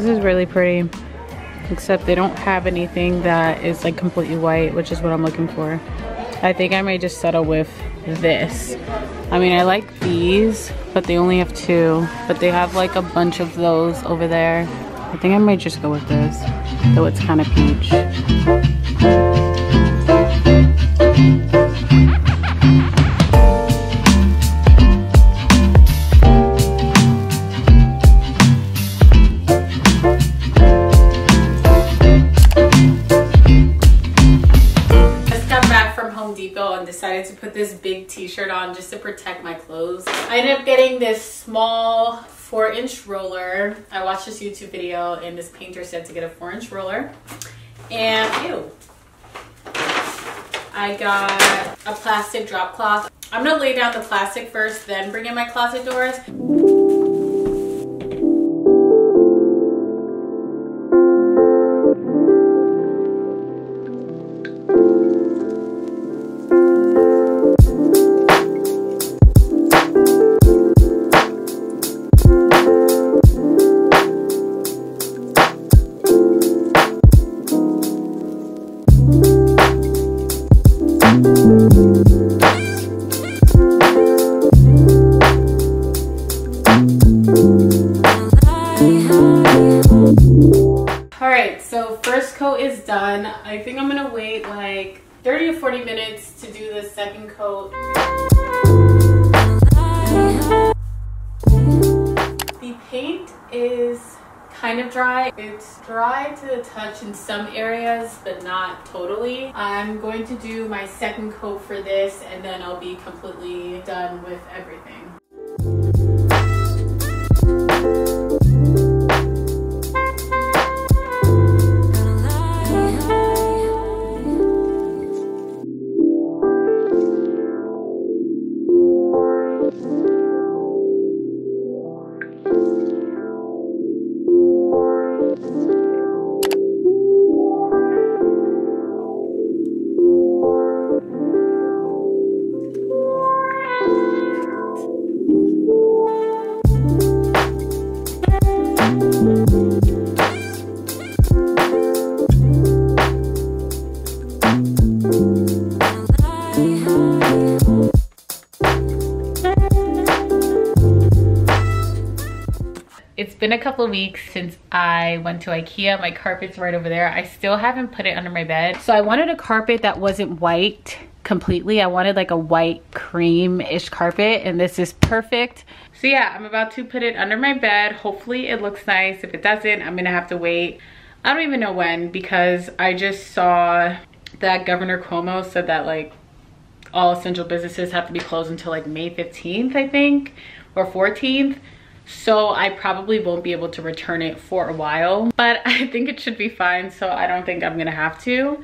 This is really pretty, except they don't have anything that is like completely white, which is what I'm looking for. I think I may just settle with this. I mean, I like these, but they only have 2, but they have like a bunch of those over there. I think I might just go with this, though it's kind of peach. Decided to put this big t-shirt on just to protect my clothes. I ended up getting this small 4-inch roller. I watched this YouTube video and this painter said to get a 4-inch roller. And ew. I got a plastic drop cloth. I'm gonna lay down the plastic first, then bring in my closet doors. Is done. I think I'm gonna wait like 30 to 40 minutes to do the second coat. The paint is kind of dry. It's dry to the touch in some areas, but not totally. I'm going to do my second coat for this and then I'll be completely done with everything. It's been a couple of weeks since I went to IKEA. My carpet's right over there. I still haven't put it under my bed. So I wanted a carpet that wasn't white completely. I wanted like a white cream-ish carpet, and this is perfect. So yeah, I'm about to put it under my bed. Hopefully it looks nice. If it doesn't, I'm gonna have to wait. I don't even know when, because I just saw that Governor Cuomo said that like all essential businesses have to be closed until like May 15th, I think, or 14th. So I probably won't be able to return it for a while, but I think it should be fine, so I don't think I'm gonna have to.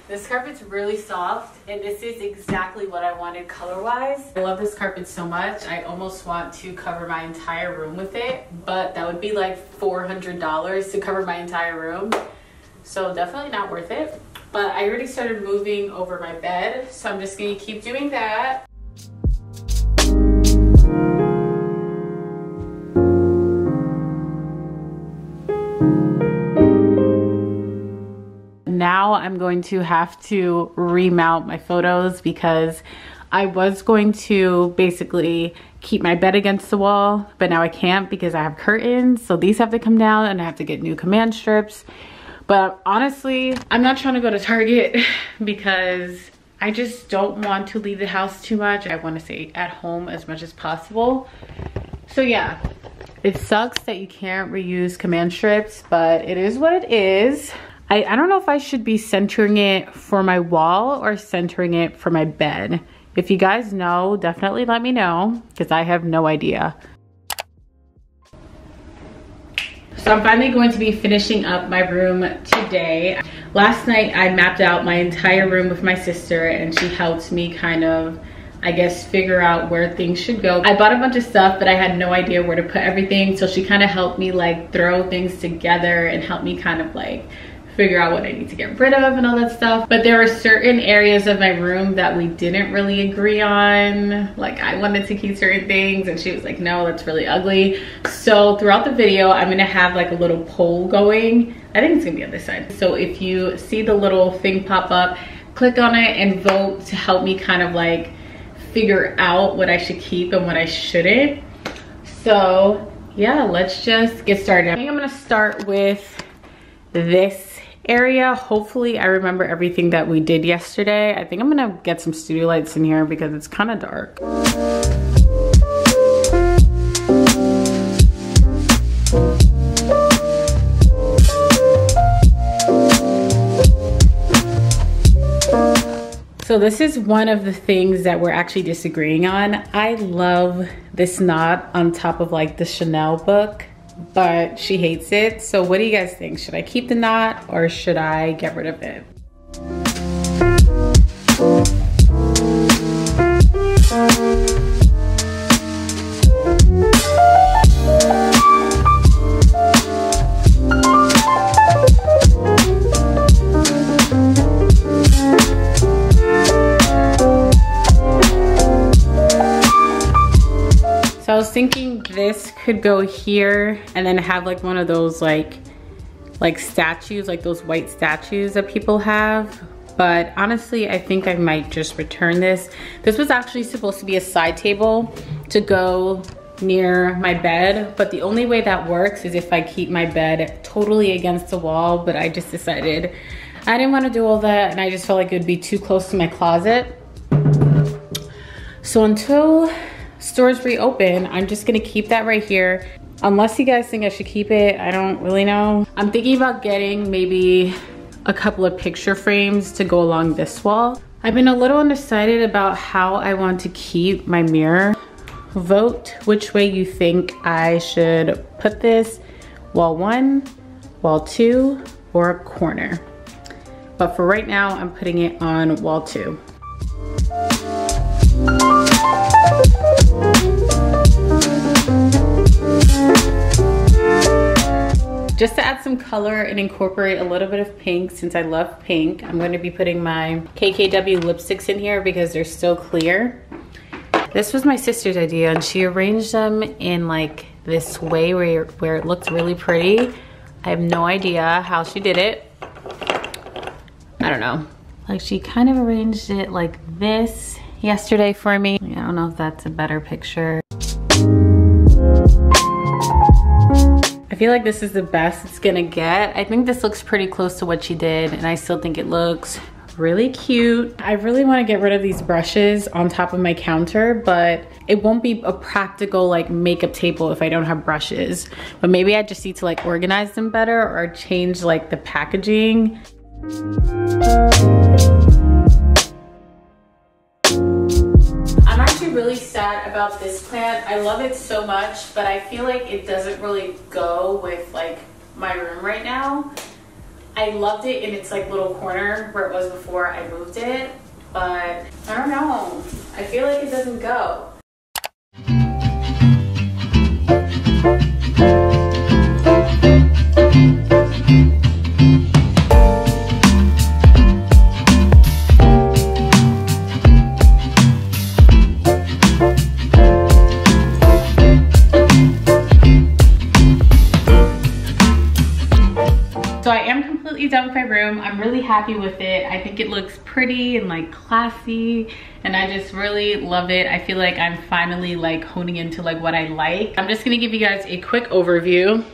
This carpet's really soft, and this is exactly what I wanted color-wise. I love this carpet so much. I almost want to cover my entire room with it, but that would be like $400 to cover my entire room. So definitely not worth it. But I already started moving over my bed, so I'm just gonna keep doing that. Now I'm going to have to remount my photos because I was going to basically keep my bed against the wall, but now I can't because I have curtains. So these have to come down and I have to get new command strips. But honestly, I'm not trying to go to Target because I just don't want to leave the house too much. I want to stay at home as much as possible. So yeah, it sucks that you can't reuse command strips, but it is what it is. I don't know if I should be centering it for my wall or centering it for my bed. If you guys know, definitely let me know because I have no idea. So I'm finally going to be finishing up my room today. Last night I mapped out my entire room with my sister and she helped me kind of, I guess, figure out where things should go. I bought a bunch of stuff, but I had no idea where to put everything. So she kind of helped me like throw things together and help me kind of like figure out what I need to get rid of and all that stuff. But there were certain areas of my room that we didn't really agree on. Like I wanted to keep certain things and she was like, no, that's really ugly. So throughout the video, I'm gonna have like a little poll going. I think it's gonna be on this side. So if you see the little thing pop up, click on it and vote to help me kind of like figure out what I should keep and what I shouldn't. So yeah, let's just get started. I think I'm gonna start with this area. Hopefully I remember everything that we did yesterday. I think I'm gonna get some studio lights in here because it's kind of dark. So this is one of the things that we're actually disagreeing on. I love this knot on top of like the Chanel book, but she hates it. So what do you guys think? Should I keep the knot or should I get rid of it? So I was thinking this could go here and then have like one of those like statues, like those white statues that people have. But honestly, I think I might just return this. This was actually supposed to be a side table to go near my bed, but the only way that works is if I keep my bed totally against the wall. But I just decided I didn't want to do all that and I just felt like it would be too close to my closet. So until stores reopen, I'm just gonna keep that right here. Unless you guys think I should keep it, I don't really know. I'm thinking about getting maybe a couple of picture frames to go along this wall. I've been a little undecided about how I want to keep my mirror. Vote which way you think I should put this. Wall 1, wall 2, or a corner. But for right now, I'm putting it on wall 2. Just to add some color and incorporate a little bit of pink, since I love pink, I'm going to be putting my KKW lipsticks in here because they're still clear. This was my sister's idea and she arranged them in like this way where it looked really pretty. I have no idea how she did it. I don't know. Like she kind of arranged it like this yesterday for me. I don't know if that's a better picture. I feel like this is the best it's gonna get. I think this looks pretty close to what she did and I still think it looks really cute. I really wanna get rid of these brushes on top of my counter, but it won't be a practical like makeup table if I don't have brushes. But maybe I just need to like organize them better or change like the packaging. I'm actually really sad about this plant. I love it so much, but I feel like it doesn't really go with like my room right now. I loved it in its like little corner where it was before I moved it, but I don't know. I feel like it doesn't go. So I am completely done with my room. I'm really happy with it. I think it looks pretty and like classy and I just really love it. I feel like I'm finally like honing into like what I like. I'm just gonna give you guys a quick overview.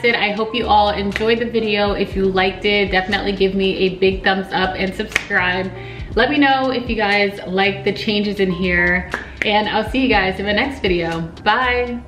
it. I hope you all enjoyed the video. If you liked it, definitely give me a big thumbs up and subscribe. Let me know if you guys like the changes in here, and I'll see you guys in the next video. Bye.